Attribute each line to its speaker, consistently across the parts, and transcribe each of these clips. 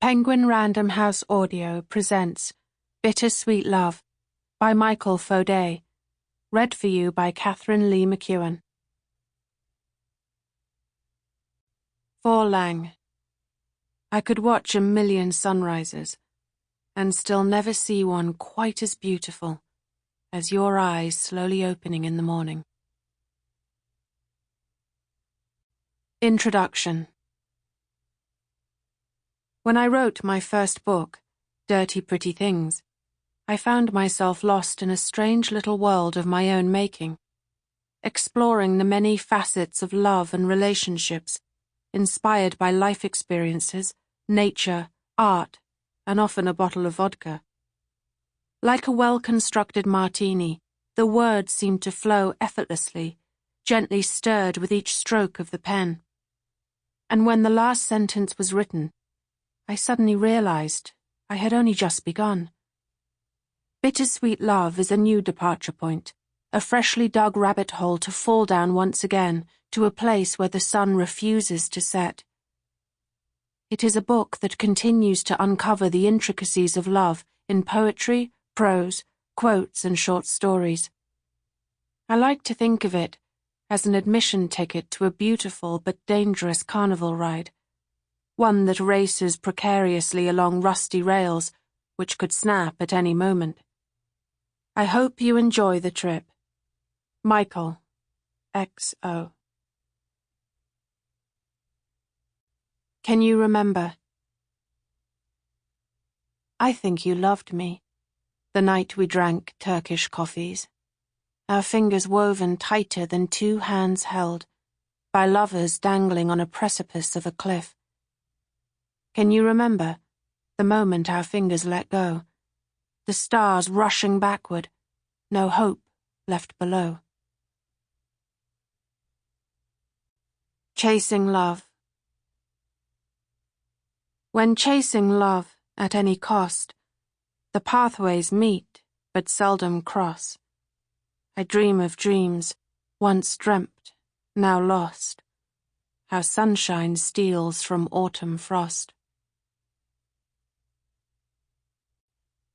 Speaker 1: Penguin Random House Audio presents Bittersweet Love by Michael Faudet, read for you by Katharine Lee Mcewan. For Lang. I could watch a million sunrises, and still never see one quite as beautiful as your eyes slowly opening in the morning. Introduction. When I wrote my first book, Dirty Pretty Things, I found myself lost in a strange little world of my own making, exploring the many facets of love and relationships, inspired by life experiences, nature, art, and often a bottle of vodka. Like a well-constructed martini, the words seemed to flow effortlessly, gently stirred with each stroke of the pen. And when the last sentence was written, I suddenly realized I had only just begun. Bittersweet Love is a new departure point, a freshly dug rabbit hole to fall down once again to a place where the sun refuses to set. It is a book that continues to uncover the intricacies of love in poetry, prose, quotes, and short stories. I like to think of it as an admission ticket to a beautiful but dangerous carnival ride, one that races precariously along rusty rails, which could snap at any moment. I hope you enjoy the trip. Michael, XO. Can you remember? I think you loved me, the night we drank Turkish coffees, our fingers woven tighter than two hands held, by lovers dangling on a precipice of a cliff. Can you remember the moment our fingers let go, the stars rushing backward, no hope left below? Chasing love. When chasing love at any cost, the pathways meet but seldom cross. I dream of dreams, once dreamt, now lost, how sunshine steals from autumn frost.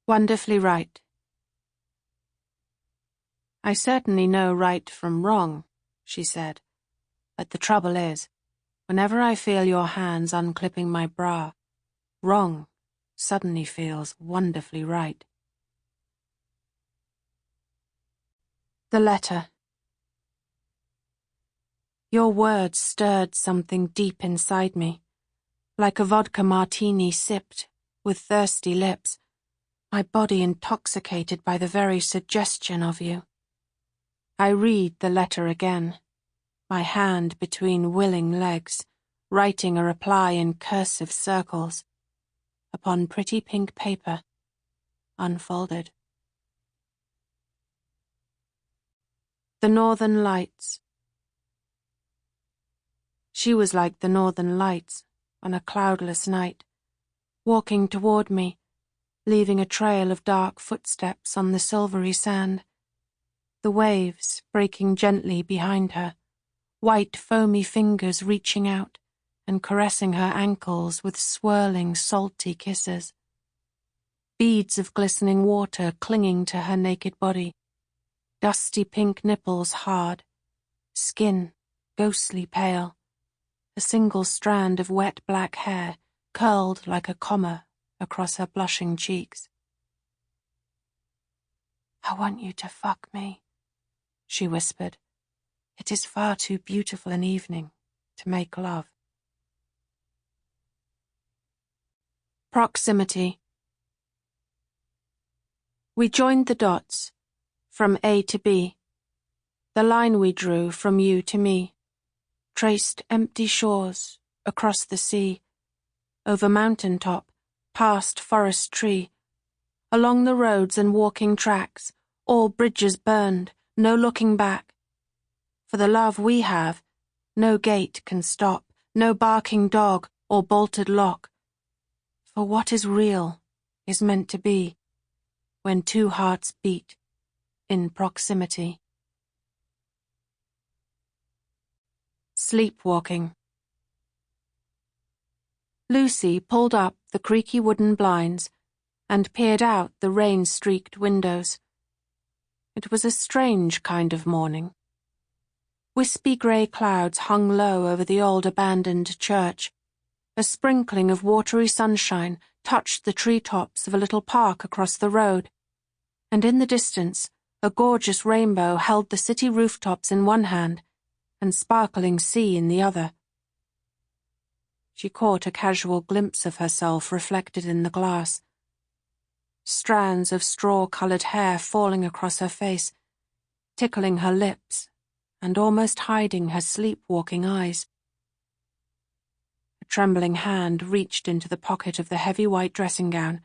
Speaker 1: Wonderfully right. I certainly know right from wrong, she said, but the trouble is, whenever I feel your hands unclipping my bra, wrong suddenly feels wonderfully right. The letter. Your words stirred something deep inside me, like a vodka martini sipped with thirsty lips, my body intoxicated by the very suggestion of you. I read the letter again, my hand between willing legs, writing a reply in cursive circles, upon pretty pink paper, unfolded. The Northern Lights. She was like the Northern Lights on a cloudless night, walking toward me, leaving a trail of dark footsteps on the silvery sand, the waves breaking gently behind her, white foamy fingers reaching out and caressing her ankles with swirling salty kisses, beads of glistening water clinging to her naked body, dusty pink nipples hard, skin ghostly pale, a single strand of wet black hair curled like a comma across her blushing cheeks. I want you to fuck me, she whispered. It is far too beautiful an evening to make love. Proximity. We joined the dots, from A to B. The line we drew from you to me, traced empty shores, across the sea, over mountain top, past forest tree, along the roads and walking tracks, all bridges burned, no looking back. For the love we have, no gate can stop, no barking dog or bolted lock. For what is real is meant to be, when two hearts beat in proximity. Sleepwalking. Lucy pulled up the creaky wooden blinds and peered out the rain-streaked windows. It was a strange kind of morning. Wispy grey clouds hung low over the old abandoned church. A sprinkling of watery sunshine touched the treetops of a little park across the road, and in the distance a gorgeous rainbow held the city rooftops in one hand and sparkling sea in the other. She caught a casual glimpse of herself reflected in the glass. Strands of straw-coloured hair falling across her face, tickling her lips and almost hiding her sleepwalking eyes. A trembling hand reached into the pocket of the heavy white dressing gown,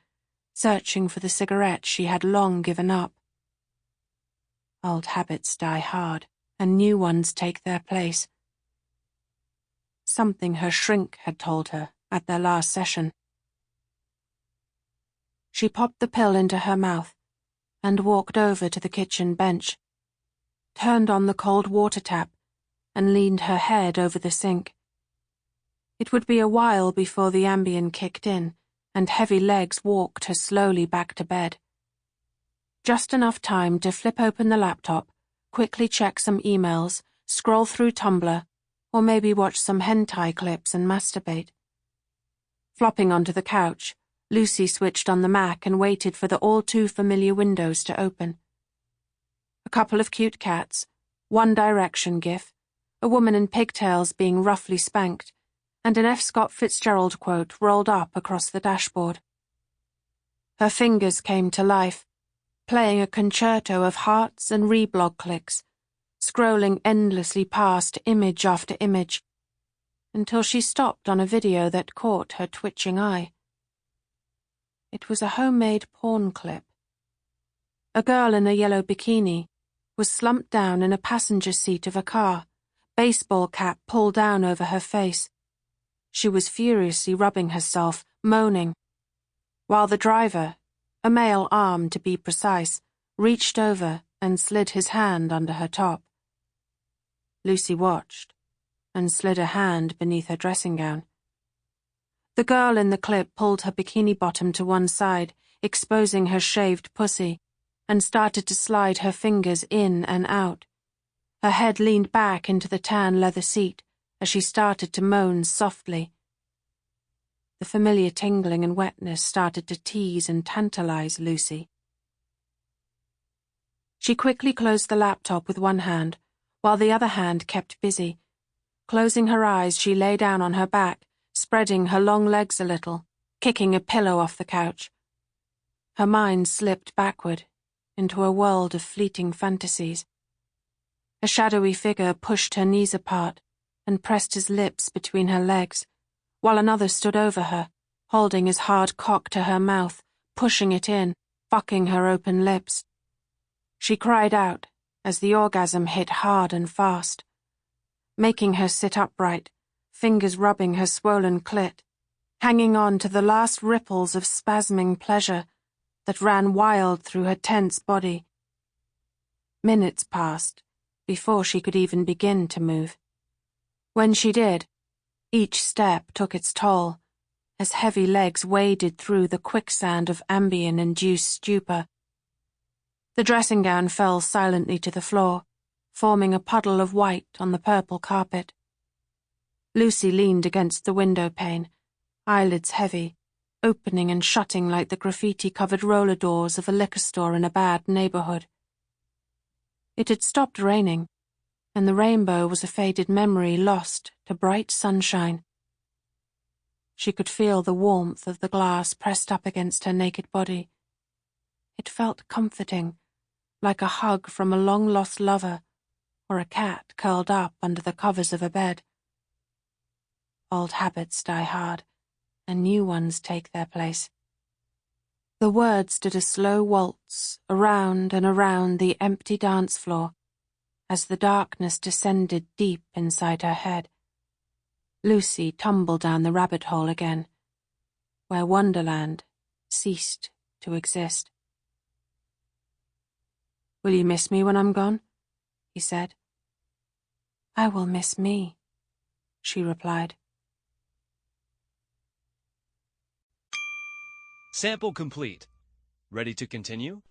Speaker 1: searching for the cigarette she had long given up. Old habits die hard, and new ones take their place. Something her shrink had told her at their last session. She popped the pill into her mouth and walked over to the kitchen bench, turned on the cold water tap, and leaned her head over the sink. It would be a while before the Ambien kicked in, and heavy legs walked her slowly back to bed. Just enough time to flip open the laptop, quickly check some emails, scroll through Tumblr, or maybe watch some hentai clips and masturbate. Flopping onto the couch, Lucy switched on the Mac and waited for the all-too-familiar windows to open. A couple of cute cats, One Direction gif, a woman in pigtails being roughly spanked, and an F. Scott Fitzgerald quote rolled up across the dashboard. Her fingers came to life, playing a concerto of hearts and reblog clicks, scrolling endlessly past image after image, until she stopped on a video that caught her twitching eye. It was a homemade porn clip. A girl in a yellow bikini was slumped down in a passenger seat of a car, baseball cap pulled down over her face. She was furiously rubbing herself, moaning, while the driver, a male arm to be precise, reached over and slid his hand under her top. Lucy watched and slid a hand beneath her dressing gown. The girl in the clip pulled her bikini bottom to one side, exposing her shaved pussy, and started to slide her fingers in and out. Her head leaned back into the tan leather seat as she started to moan softly. The familiar tingling and wetness started to tease and tantalize Lucy. She quickly closed the laptop with one hand, while the other hand kept busy. Closing her eyes, she lay down on her back, spreading her long legs a little, kicking a pillow off the couch. Her mind slipped backward into a world of fleeting fantasies. A shadowy figure pushed her knees apart and pressed his lips between her legs, while another stood over her, holding his hard cock to her mouth, pushing it in, fucking her open lips. She cried out as the orgasm hit hard and fast, making her sit upright, fingers rubbing her swollen clit, hanging on to the last ripples of spasming pleasure that ran wild through her tense body. Minutes passed before she could even begin to move. When she did, each step took its toll, as heavy legs waded through the quicksand of Ambien-induced stupor. The dressing gown fell silently to the floor, forming a puddle of white on the purple carpet. Lucy leaned against the window pane, eyelids heavy, opening and shutting like the graffiti-covered roller doors of a liquor store in a bad neighborhood. It had stopped raining, and the rainbow was a faded memory lost to bright sunshine. She could feel the warmth of the glass pressed up against her naked body. It felt comforting, like a hug from a long-lost lover or a cat curled up under the covers of a bed. Old habits die hard, and new ones take their place. The words did a slow waltz around and around the empty dance floor as the darkness descended deep inside her head. Lucy tumbled down the rabbit hole again, where Wonderland ceased to exist. "Will you miss me when I'm gone?" he said. "I will miss me," she replied.
Speaker 2: Sample complete. Ready to continue?